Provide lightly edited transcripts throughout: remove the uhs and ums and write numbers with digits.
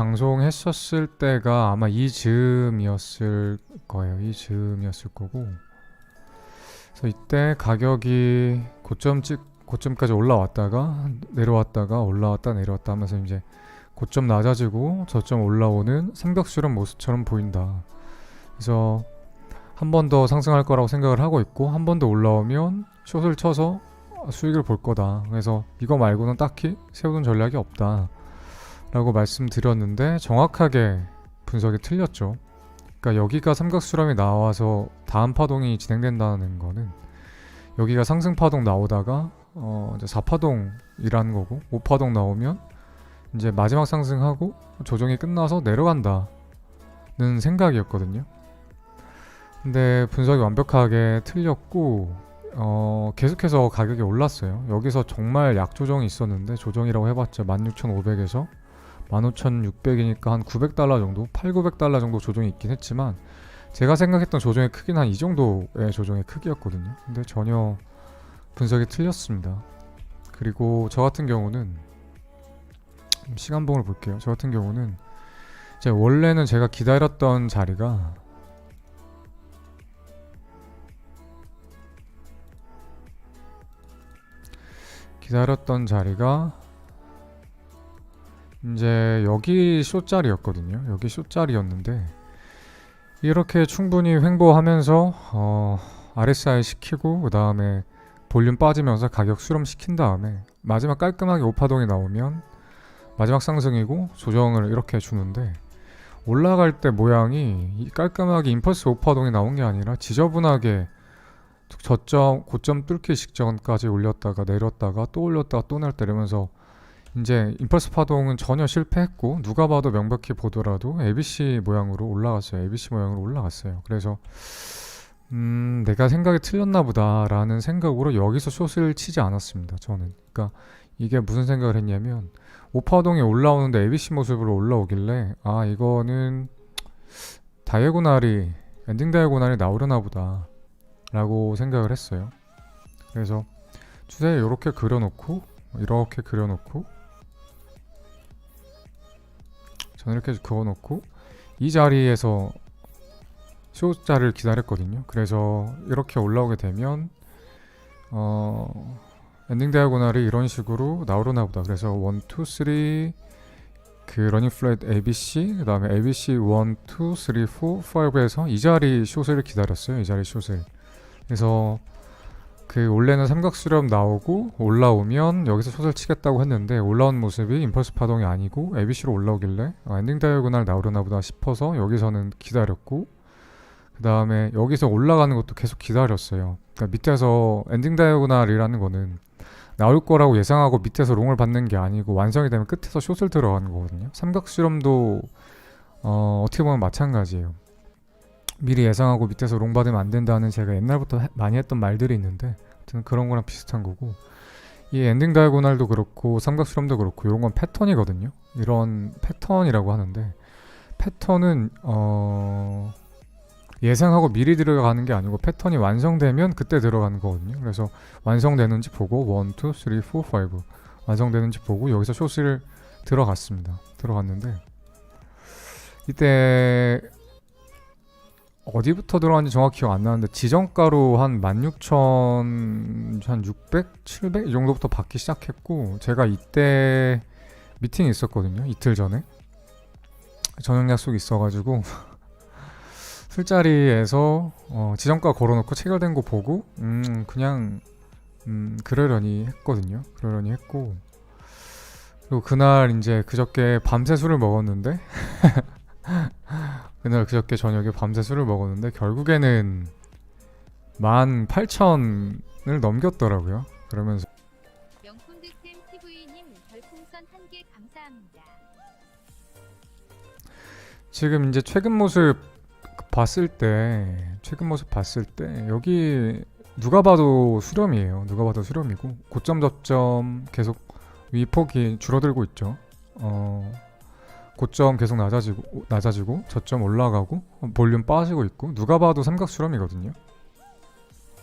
방송했었을 때가 아마 이즈음이었을 거예요. 이즈음이었을 거고. 그래서 이때 가격이 고점까지 올라왔다가 내려왔다가 올라왔다 내려왔다 하면서 이제 고점 낮아지고 저점 올라오는 삼각수렴 모습처럼 보인다. 그래서 한 번 더 상승할 거라고 생각을 하고 있고, 한 번 더 올라오면 숏을 쳐서 수익을 볼 거다. 그래서 이거 말고는 딱히 세우는 전략이 없다 라고 말씀드렸는데, 정확하게 분석이 틀렸죠. 그러니까 여기가 삼각수렴이 나와서 다음 파동이 진행된다는 거는, 여기가 상승 파동 나오다가 이제 4파동이라는 거고, 5파동 나오면 이제 마지막 상승하고 조정이 끝나서 내려간다는 생각이었거든요. 근데 분석이 완벽하게 틀렸고, 계속해서 가격이 올랐어요. 여기서 정말 약조정이 있었는데, 조정이라고 해봤자 16,500에서 15,600이니까 한 900달러 정도, 8,900달러 정도 조정이 있긴 했지만, 제가 생각했던 조정의 크기는 한 이 정도의 조정의 크기였거든요. 근데 전혀 분석이 틀렸습니다. 그리고 저 같은 경우는 시간봉을 볼게요. 저 같은 경우는 이제 원래는 제가 기다렸던 자리가 이제 여기 숏자리였거든요. 여기 숏자리였는데, 이렇게 충분히 횡보하면서 RSI 시키고, 그 다음에 볼륨 빠지면서 가격 수렴 시킨 다음에 마지막 깔끔하게 5파동이 나오면 마지막 상승이고 조정을 이렇게 주는데, 올라갈 때 모양이 깔끔하게 임펄스 5파동이 나온 게 아니라 지저분하게 고점 뚫기 직전까지 올렸다가 내렸다가 또 올렸다가 또 내렸다 이러면서, 이제 임펄스 파동은 전혀 실패했고, 누가 봐도 명백히 보더라도 ABC 모양으로 올라갔어요. 그래서 내가 생각이 틀렸나 보다 라는 생각으로 여기서 숏을 치지 않았습니다, 저는. 그러니까 이게 무슨 생각을 했냐면, 5파동이 올라오는데 ABC 모습으로 올라오길래, 아, 이거는 엔딩 다이아고날이 나오려나 보다 라고 생각을 했어요. 그래서 추세에 이렇게 그려놓고, 저는 이렇게 그어놓고 이 자리에서 숏자를 기다렸거든요. 그래서 이렇게 올라오게 되면 엔딩 다이아고날이 이런 식으로 나오려나 보다. 그래서 1, 2, 3 그 러닝 플랫 ABC, 그 다음에 ABC 1, 2, 3, 4, 5에서 이 자리 숏을 기다렸어요. 이 자리 숏을. 그래서 그 원래는 삼각수렴 나오고 올라오면 여기서 숏을 치겠다고 했는데, 올라온 모습이 임펄스 파동이 아니고 ABC로 올라오길래 엔딩 다이아고날 나오려나 보다 싶어서 여기서는 기다렸고, 그 다음에 여기서 올라가는 것도 계속 기다렸어요. 그러니까 밑에서 엔딩 다이아고날이라는 거는 나올 거라고 예상하고 밑에서 롱을 받는 게 아니고, 완성이 되면 끝에서 숏을 들어가는 거거든요. 삼각수렴도 어떻게 보면 마찬가지예요. 미리 예상하고 밑에서 롱 받으면 안 된다는, 제가 옛날부터 많이 했던 말들이 있는데, 아무튼 그런 거랑 비슷한 거고, 이 엔딩 다이아고날도 그렇고 삼각수렴도 그렇고 이런 건 패턴이거든요. 이런 패턴이라고 하는데, 패턴은 예상하고 미리 들어가는 게 아니고 패턴이 완성되면 그때 들어가는 거거든요. 그래서 완성되는지 보고 1, 2, 3, 4, 5 완성되는지 보고 여기서 숏을 들어갔는데, 이때 어디부터 들어갔는지 정확히 기억 안 나는데, 지정가로 한 16,600, 700 이 정도부터 받기 시작했고, 제가 이때 미팅이 있었거든요. 이틀 전에 저녁 약속이 있어가지고 술자리에서 지정가 걸어놓고 체결된 거 보고 그냥 그러려니 했거든요. 그러려니 했고, 그리고 그날 이제 그저께 밤새 술을 먹었는데 그저께 저녁에 밤새 술을 먹었는데 결국에는 18,000을 넘겼더라고요. 그러면서 명품드쌤 TV님 별풍선 1개 감사합니다. 지금 이제 최근 모습 봤을 때 여기 누가 봐도 수렴이에요. 누가 봐도 수렴이고, 고점 저점 계속 위폭이 줄어들고 있죠. 고점 계속 낮아지고 저점 올라가고 볼륨 빠지고 있고, 누가 봐도 삼각수렴이거든요.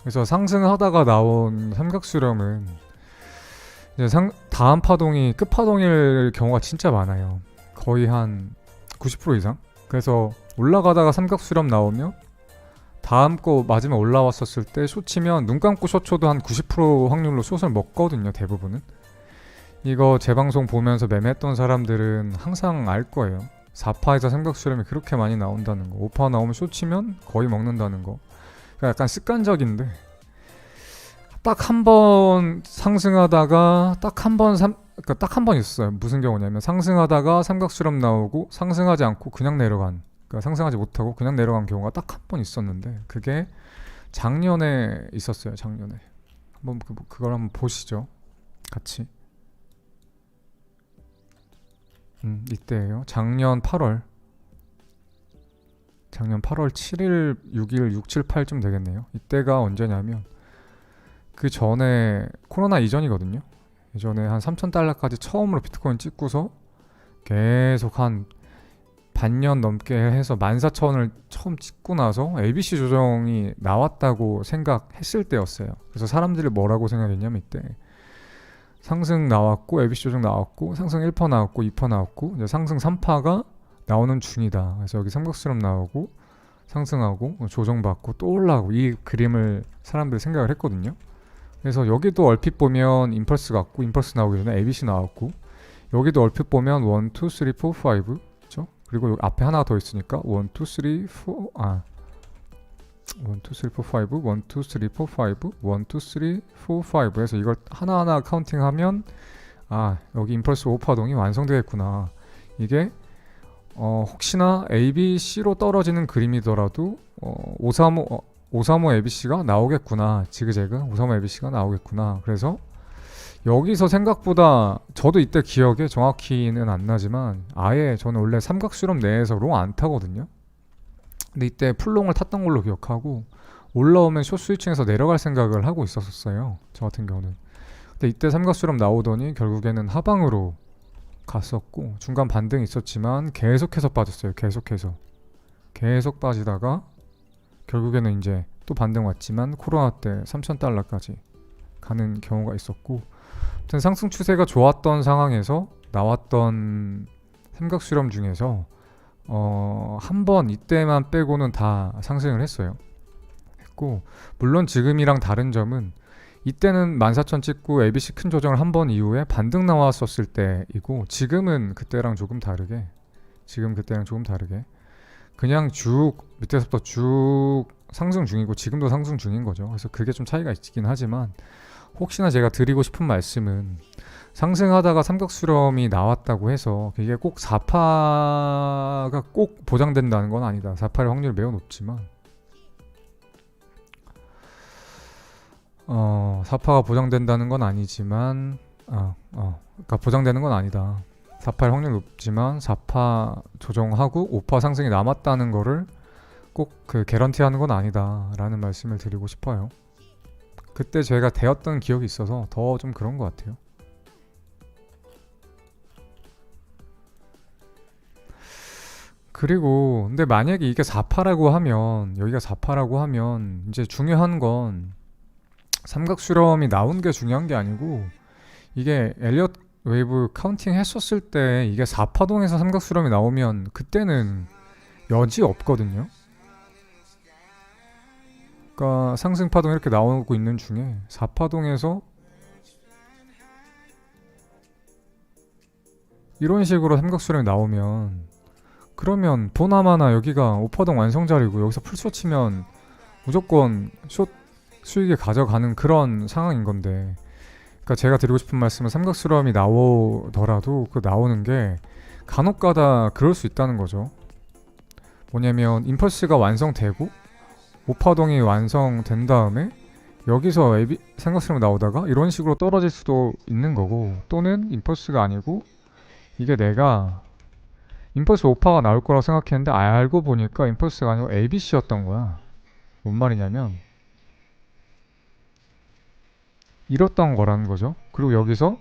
그래서 상승하다가 나온 삼각수렴은 이제 다음 파동이 끝파동일 경우가 진짜 많아요. 거의 한 90% 이상. 그래서 올라가다가 삼각수렴 나오면 다음 거 맞으면 올라왔었을 때 숏 치면 눈 감고 숏 쳐도 한 90% 확률로 숏을 먹거든요, 대부분은. 이거 제 방송 보면서 매매했던 사람들은 항상 알 거예요. 4파에서 삼각수렴이 그렇게 많이 나온다는 거, 5파 나오면 숏 치면 거의 먹는다는 거. 그러니까 약간 습관적인데 딱 한 번 상승하다가 그러니까 딱 한 번 있었어요. 무슨 경우냐면 상승하다가 삼각수렴 나오고 상승하지 않고 그냥 내려간, 그러니까 상승하지 못하고 그냥 내려간 경우가 딱 한 번 있었는데 그게 작년에 있었어요. 작년에. 한번 그걸 한번 보시죠. 같이. 이때예요. 작년 8월 7일, 6일, 6, 7, 8쯤 되겠네요. 이때가 언제냐면 그 전에 코로나 이전이거든요. 예전에 한 3,000달러까지 처음으로 비트코인 찍고서 계속 한 반년 넘게 해서 14,000원을 처음 찍고 나서 ABC 조정이 나왔다고 생각했을 때였어요. 그래서 사람들이 뭐라고 생각했냐면 이때 상승 나왔고 ABC 조정 나왔고 상승 1% 나왔고 2% 나왔고 이제 상승 3%가 나오는 중이다. 그래서 여기 삼각수렴 나오고 상승하고 조정받고 또 올라가고 이 그림을 사람들이 생각을 했거든요. 그래서 여기도 얼핏 보면 임펄스 같고 임펄스 나오기 전에 ABC 나왔고 여기도 얼핏 보면 1, 2, 3, 4, 5 그렇죠? 그리고 여기 앞에 하나가 더 있으니까 1, 2, 3, 4 1, 2, 3, 4, 5 1, 2, 3, 4, 5 1, 2, 3, 4, 5 해서 이걸 하나하나 카운팅하면 여기 임펄스 5파동이 완성되겠구나. 이게 혹시나 ABC로 떨어지는 그림이더라도 535 ABC가 나오겠구나. 지그재그 535 ABC가 나오겠구나. 그래서 여기서 생각보다 저도 이때 기억에 정확히는 안 나지만 아예 저는 원래 삼각수렴 내에서 롱 안 타거든요. 근데 이때 풀롱을 탔던 걸로 기억하고 올라오면 숏 스위칭에서 내려갈 생각을 하고 있었어요. 저 같은 경우는. 근데 이때 삼각수렴 나오더니 결국에는 하방으로 갔었고 중간 반등이 있었지만 계속해서 빠졌어요. 계속 빠지다가 결국에는 이제 또 반등 왔지만 코로나 때 3,000달러까지 가는 경우가 있었고 아무튼 상승 추세가 좋았던 상황에서 나왔던 삼각수렴 중에서 한 번 이때만 빼고는 다 상승을 했고 물론 지금이랑 다른 점은 이때는 14,000 찍고 ABC 큰 조정을 한 번 이후에 반등 나왔었을 때이고 지금은 그때랑 조금 다르게 그냥 쭉 밑에서부터 쭉 상승 중이고 지금도 상승 중인 거죠. 그래서 그게 좀 차이가 있긴 하지만 혹시나 제가 드리고 싶은 말씀은 상승하다가 삼각수렴이 나왔다고 해서 이게 꼭 4파가 꼭 보장된다는 건 아니다. 4파의 확률이 매우 높지만 4파가 보장된다는 건 아니지만 그러니까 보장되는 건 아니다. 4파의 확률이 높지만 4파 조정하고 5파 상승이 남았다는 거를 꼭 그 개런티하는 건 아니다 라는 말씀을 드리고 싶어요. 그때 제가 되었던 기억이 있어서 더 좀 그런 것 같아요. 그리고 근데 만약에 이게 4파라고 하면 여기가 4파라고 하면 이제 중요한 건 삼각수렴이 나온 게 중요한 게 아니고 이게 엘리엇 웨이브 카운팅 했었을 때 이게 4파동에서 삼각수렴이 나오면 그때는 여지 없거든요. 그러니까 상승파동 이렇게 나오고 있는 중에 4파동에서 이런 식으로 삼각수렴이 나오면 그러면 보나마나 여기가 5파동 완성 자리고 여기서 풀숏 치면 무조건 숏 수익을 가져가는 그런 상황인 건데 그러니까 제가 드리고 싶은 말씀은 삼각수렴이 나오더라도 그 나오는 게 간혹가다 그럴 수 있다는 거죠. 뭐냐면 임펄스가 완성되고 5파동이 완성된 다음에 여기서 삼각수렴이 나오다가 이런 식으로 떨어질 수도 있는 거고 또는 임펄스가 아니고 이게 내가 임펄스 5파가 나올 거라고 생각했는데 알고 보니까 임펄스가 아니고 ABC였던 거야. 뭔 말이냐면 이렇던 거라는 거죠. 그리고 여기서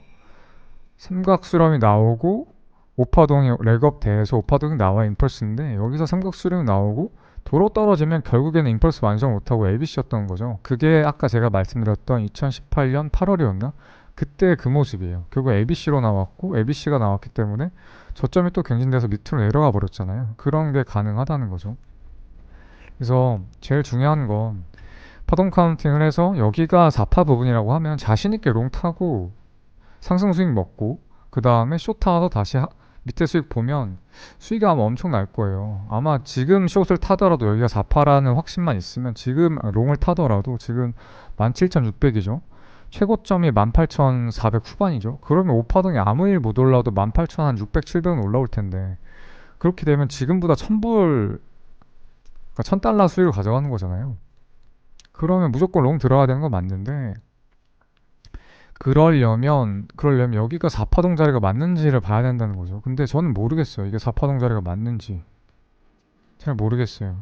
삼각수렴이 나오고 5파동이 렉업 돼서 5파동이 나와 임펄스인데 여기서 삼각수렴이 나오고 도로 떨어지면 결국에는 임펄스 완성 못하고 ABC였던 거죠. 그게 아까 제가 말씀드렸던 2018년 8월이었나? 그때 그 모습이에요. 결국 ABC로 나왔고 ABC가 나왔기 때문에 저점이 또 갱신돼서 밑으로 내려가 버렸잖아요. 그런 게 가능하다는 거죠. 그래서 제일 중요한 건 파동 카운팅을 해서 여기가 4파 부분이라고 하면 자신 있게 롱 타고 상승 수익 먹고 그 다음에 숏 타서 다시 밑에 수익 보면 수익이 아마 엄청 날 거예요. 아마 지금 숏을 타더라도 여기가 4파라는 확신만 있으면 지금 롱을 타더라도 지금 17,600이죠. 최고점이 18,400 후반이죠. 그러면 오파동이 아무 일 못 올라도 18,600, 700은 올라올 텐데 그렇게 되면 지금보다 1000불, 그러니까 1000달러 수익을 가져가는 거잖아요. 그러면 무조건 롱 들어가야 되는 건 맞는데 그러려면 여기가 4파동 자리가 맞는지를 봐야 된다는 거죠. 근데 저는 모르겠어요. 이게 4파동 자리가 맞는지 잘 모르겠어요.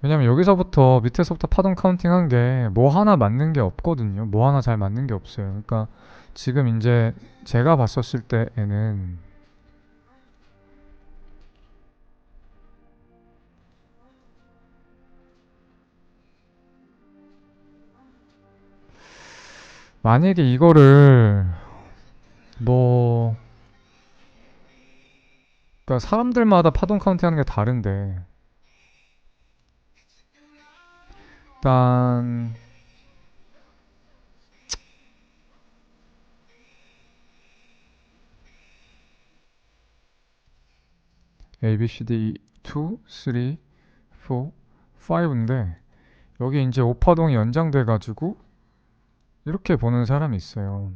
왜냐면 여기서부터 밑에서부터 파동 카운팅 한 게 뭐 하나 맞는 게 없거든요. 뭐 하나 잘 맞는 게 없어요. 그러니까 지금 이제 제가 봤었을 때에는 만약에 이거를 뭐 그러니까 사람들마다 파동 카운팅 하는 게 다른데 일단 A, B, C, D, 2, 3, 4, 5인데 여기 이제 오파동이 연장돼 가지고 이렇게 보는 사람이 있어요.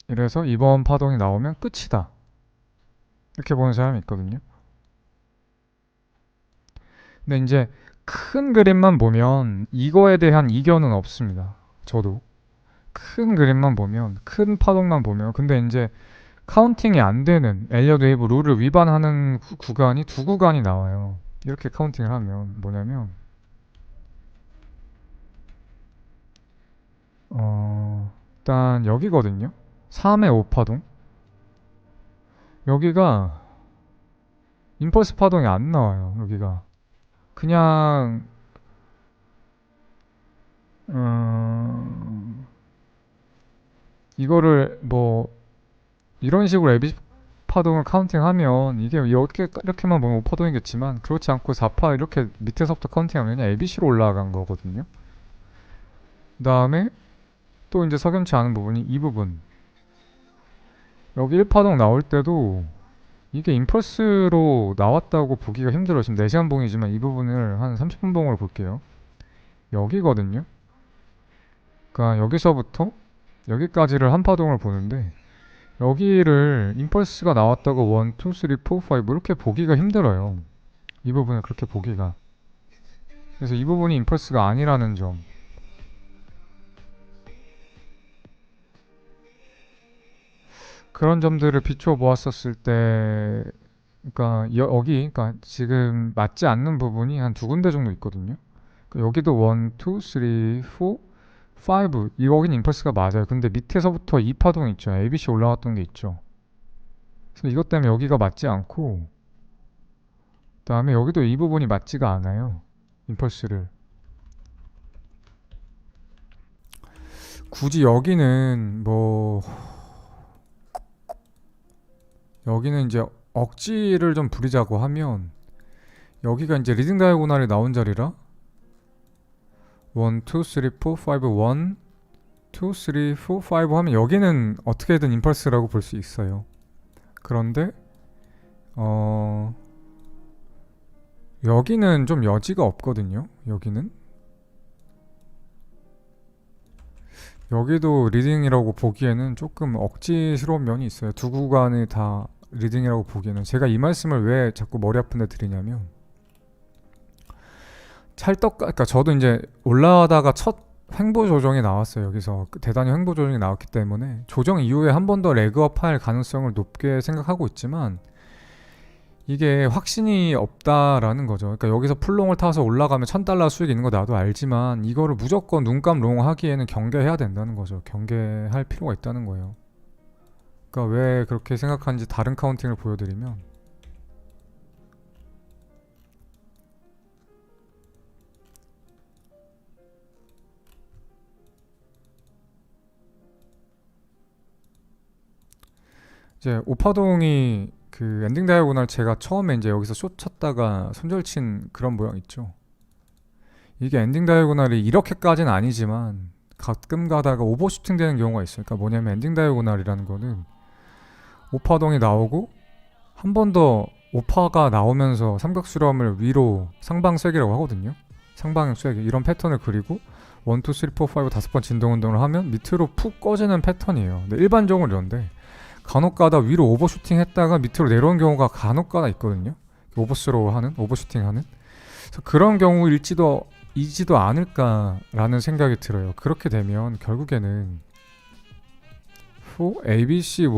이래서 이번 파동이 나오면 끝이다. 이렇게 보는 사람이 있거든요. 근데 이제 큰 그림만 보면 이거에 대한 이견은 없습니다. 저도 큰 그림만 보면 큰 파동만 보면 근데 이제 카운팅이 안 되는 엘리엇 웨이브 룰을 위반하는 구간이 두 구간이 나와요. 이렇게 카운팅을 하면 뭐냐면 일단 여기거든요. 3의 5파동. 여기가 임펄스 파동이 안 나와요. 여기가 그냥 이거를 뭐 이런 식으로 AB 파동을 카운팅하면 이게 이렇게만 보면 5파동이겠지만 그렇지 않고 4파 이렇게 밑에서부터 카운팅하면 그냥 ABC로 올라간 거거든요. 그 다음에 또 이제 석연치 않은 부분이 이 부분. 여기 1파동 나올 때도 이게 임펄스로 나왔다고 보기가 힘들어요. 지금 4시간 봉이지만 이 부분을 한 30분 봉으로 볼게요. 여기거든요. 그러니까 여기서부터 여기까지를 한 파동을 보는데 여기를 임펄스가 나왔다고 1, 2, 3, 4, 5 이렇게 보기가 힘들어요. 이 부분을 그렇게 보기가. 그래서 이 부분이 임펄스가 아니라는 점. 그런 점들을 비춰 보았었을 때 그러니까 그러니까 지금 맞지 않는 부분이 한 두 군데 정도 있거든요. 그러니까 여기도 1, 2, 3, 4, 5 여긴 임펄스가 맞아요. 근데 밑에서부터 이 파동 있죠. ABC 올라왔던 게 있죠. 그래서 이것 때문에 여기가 맞지 않고 그다음에 여기도 이 부분이 맞지가 않아요. 임펄스를. 굳이 여기는 이제 억지를 좀 부리자고 하면 여기가 이제 리딩 다이고날이 나온 자리라 1, 2, 3, 4, 5, 1, 2, 3, 4, 5 하면 여기는 어떻게든 임펄스라고 볼 수 있어요. 그런데 여기는 좀 여지가 없거든요. 여기도 리딩이라고 보기에는 조금 억지스러운 면이 있어요. 두 구간이 다 리딩이라고 보기에는 제가 이 말씀을 왜 자꾸 머리 아픈데 드리냐면 그러니까 저도 이제 올라가다가 첫 횡보 조정이 나왔어요. 여기서 대단히 횡보 조정이 나왔기 때문에 조정 이후에 한 번 더 레그업 할 가능성을 높게 생각하고 있지만 이게 확신이 없다라는 거죠. 그러니까 여기서 풀롱을 타서 올라가면 1000달러 수익 있는 거 나도 알지만 이거를 무조건 눈감 롱 하기에는 경계해야 된다는 거죠. 경계할 필요가 있다는 거예요. 그러니까 왜 그렇게 생각하는지 다른 카운팅을 보여드리면 이제 오파동이 그 엔딩 다이아고날 제가 처음에 이제 여기서 숏 쳤다가 손절 친 그런 모양 있죠. 이게 엔딩 다이아고날이 이렇게까지는 아니지만 가끔 가다가 오버슈팅 되는 경우가 있어요. 그러니까 뭐냐면 엔딩 다이아고날이라는 거는 오파동이 나오고 한 번 더 오파가 나오면서 삼각수렴을 위로 상방 쐐기라고 하거든요. 상방형 쐐기 이런 패턴을 그리고 1, 2, 3, 4, 5 다섯 번 진동 운동을 하면 밑으로 푹 꺼지는 패턴이에요. 근데 일반적으로 이런데 간혹가다 위로 오버슈팅 했다가 밑으로 내려온 경우가 간혹가다 있거든요. 오버스로우 하는, 오버슈팅 하는. 그래서 그런 경우이지도 않을까라는 생각이 들어요. 그렇게 되면 결국에는 ABC 1,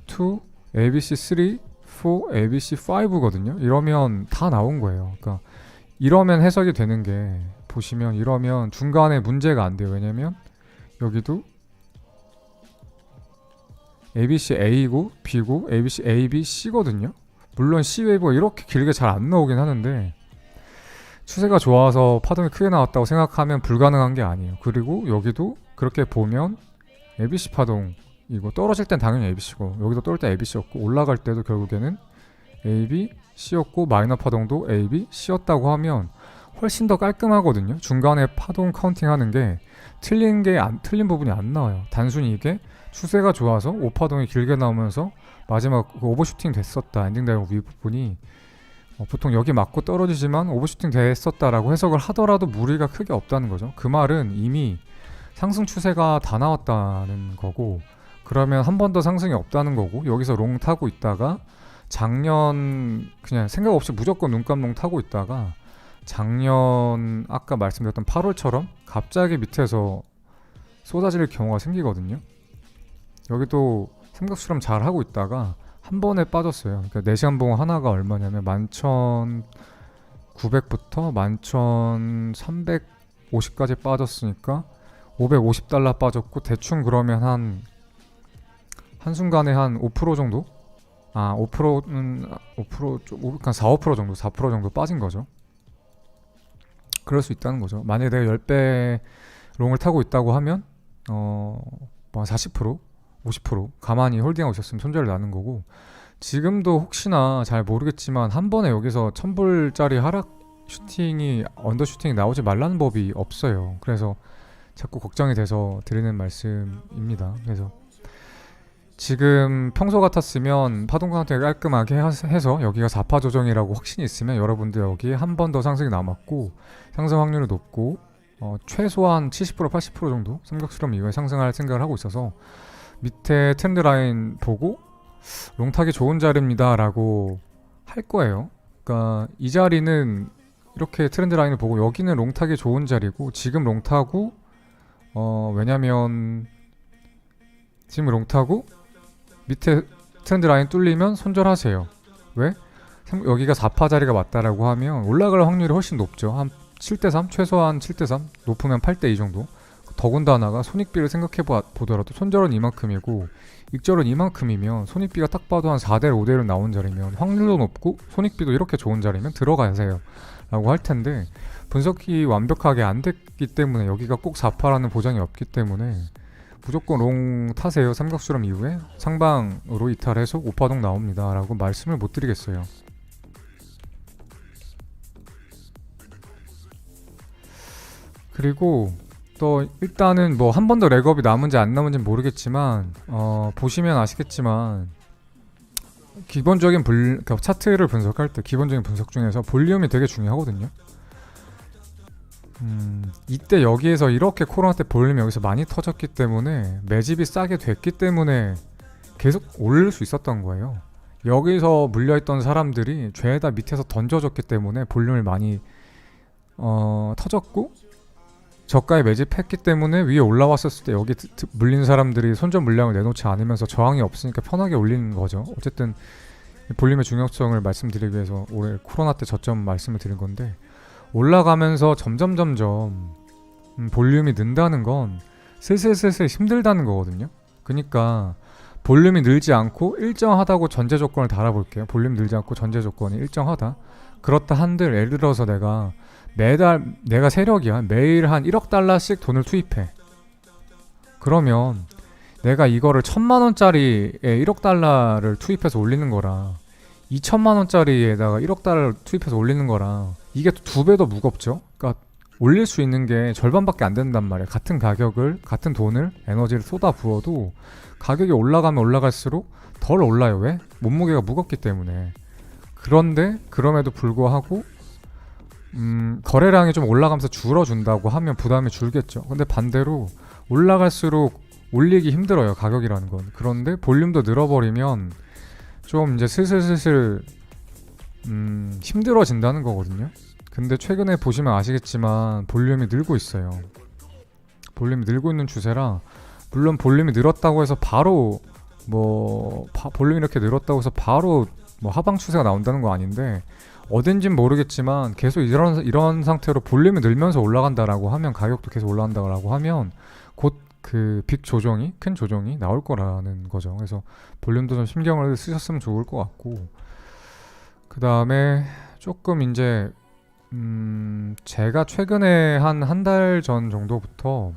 2, ABC 3, 4, ABC 5거든요. 이러면 다 나온 거예요. 그러니까 이러면 해석이 되는 게 보시면 이러면 중간에 문제가 안 돼요. 왜냐면 여기도 ABC A고 B고 ABC A, B, C거든요. 물론 C 웨이브가 이렇게 길게 잘 안 나오긴 하는데 추세가 좋아서 파동이 크게 나왔다고 생각하면 불가능한 게 아니에요. 그리고 여기도 그렇게 보면 ABC 파동이고 떨어질 땐 당연히 ABC고 여기도 떨어질 때 ABC였고 올라갈 때도 결국에는 AB, C였고 마이너 파동도 AB, C였다고 하면 훨씬 더 깔끔하거든요. 중간에 파동 카운팅하는 게 틀린 부분이 안 나와요. 단순히 이게 추세가 좋아서 오파동이 길게 나오면서 마지막 오버슈팅 됐었다. 엔딩 다이아고 위 부분이 보통 여기 맞고 떨어지지만 오버슈팅 됐었다라고 해석을 하더라도 무리가 크게 없다는 거죠. 그 말은 이미 상승 추세가 다 나왔다는 거고 그러면 한 번 더 상승이 없다는 거고 여기서 롱 타고 있다가 작년 그냥 생각 없이 무조건 눈감롱 타고 있다가 작년 아까 말씀드렸던 8월처럼 갑자기 밑에서 쏟아질 경우가 생기거든요. 여기도 삼각수렴 잘 하고 있다가 한 번에 빠졌어요. 그러니까 4시간 봉 하나가 얼마냐면 11,900부터 11,350까지 빠졌으니까 $550 빠졌고 대충 그러면 한순간에 한 5% 정도? 5%는 5% 좀, 그러니까 4% 정도 빠진 거죠. 그럴 수 있다는 거죠. 만약에 내가 10배 롱을 타고 있다고 하면 뭐 40%, 50% 가만히 홀딩하고 있었으면 손절이 나는 거고 지금도 혹시나 잘 모르겠지만 한 번에 여기서 1000불짜리 하락 슈팅이 언더슈팅이 나오지 말라는 법이 없어요. 그래서 자꾸 걱정이 돼서 드리는 말씀입니다. 그래서 지금 평소 같았으면 파동 카운팅을 깔끔하게 해서 여기가 4파 조정이라고 확신이 있으면 여러분들 여기에 한 번 더 상승이 남았고 상승 확률이 높고 최소한 70% 80% 정도 삼각수렴 이후에 상승할 생각을 하고 있어서 밑에 트렌드 라인 보고 롱 타기 좋은 자리입니다 라고 할 거예요. 그러니까 이 자리는 이렇게 트렌드 라인을 보고 여기는 롱 타기 좋은 자리고 지금 롱 타고 왜냐면 지금 롱 타고 밑에 트렌드 라인 뚫리면 손절하세요. 왜? 여기가 4파 자리가 맞다라고 하면 올라갈 확률이 훨씬 높죠. 한 7대3? 최소한 7대3? 높으면 8대2 정도. 더군다나가 손익비를 생각해 보더라도 손절은 이만큼이고 익절은 이만큼이면 손익비가 딱 봐도 한 4대1 5대1 나온 자리면 확률도 높고 손익비도 이렇게 좋은 자리면 들어가세요 라고 할 텐데 분석이 완벽하게 안 됐기 때문에 여기가 꼭 4파라는 보장이 없기 때문에 무조건 롱 타세요. 삼각수렴 이후에 상방으로 이탈해서 5파동 나옵니다 라고 말씀을 못 드리겠어요. 그리고 또 일단은 뭐 한 번 더 렉업이 남은지 안 남은지 모르겠지만 보시면 아시겠지만 기본적인 그러니까 차트를 분석할 때 기본적인 분석 중에서 볼륨이 되게 중요하거든요. 이때 여기에서 이렇게 코로나 때 볼륨이 여기서 많이 터졌기 때문에 매집이 싸게 됐기 때문에 계속 오를 수 있었던 거예요. 여기서 물려있던 사람들이 죄다 밑에서 던져줬기 때문에 볼륨을 많이 터졌고 저가에 매집했기 때문에 위에 올라왔었을 때 여기 물린 사람들이 손절 물량을 내놓지 않으면서 저항이 없으니까 편하게 올리는 거죠. 어쨌든 볼륨의 중요성을 말씀드리기 위해서 올해 코로나 때 저점 말씀을 드린 건데 올라가면서 점점 볼륨이 는다는 건 슬슬 힘들다는 거거든요. 그러니까 볼륨이 늘지 않고 일정하다고 전제 조건을 달아볼게요. 볼륨 늘지 않고 전제 조건이 일정하다. 그렇다 한들 예를 들어서 내가 세력이야. 매일 한 $1억 돈을 투입해. 그러면 내가 이거를 1,000만 원짜리에 1억 달러를 투입해서 올리는 거랑 2천만 원짜리에다가 1억 달러를 투입해서 올리는 거랑 이게 두 배 더 무겁죠. 그러니까 올릴 수 있는 게 절반밖에 안 된단 말이야. 같은 가격을, 같은 돈을, 에너지를 쏟아 부어도 가격이 올라가면 올라갈수록 덜 올라요. 왜? 몸무게가 무겁기 때문에. 그런데 그럼에도 불구하고 거래량이 좀 올라가면서 줄어준다고 하면 부담이 줄겠죠. 근데 반대로 올라갈수록 올리기 힘들어요. 가격이라는 건. 그런데 볼륨도 늘어버리면 좀 이제 슬슬슬슬 힘들어진다는 거거든요. 근데 최근에 보시면 아시겠지만 볼륨이 늘고 있어요. 볼륨이 늘고 있는 추세라 물론 볼륨이 늘었다고 해서 바로 볼륨이 이렇게 늘었다고 해서 바로 하방 추세가 나온다는 거 아닌데 어딘진 모르겠지만 계속 이런 상태로 볼륨이 늘면서 올라간다라고 하면 가격도 계속 올라간다라고 하면 곧 그 빅 조정이 큰 조정이 나올 거라는 거죠. 그래서 볼륨도 좀 신경을 쓰셨으면 좋을 것 같고 그 다음에 조금 이제 제가 최근에 한 달 전 정도부터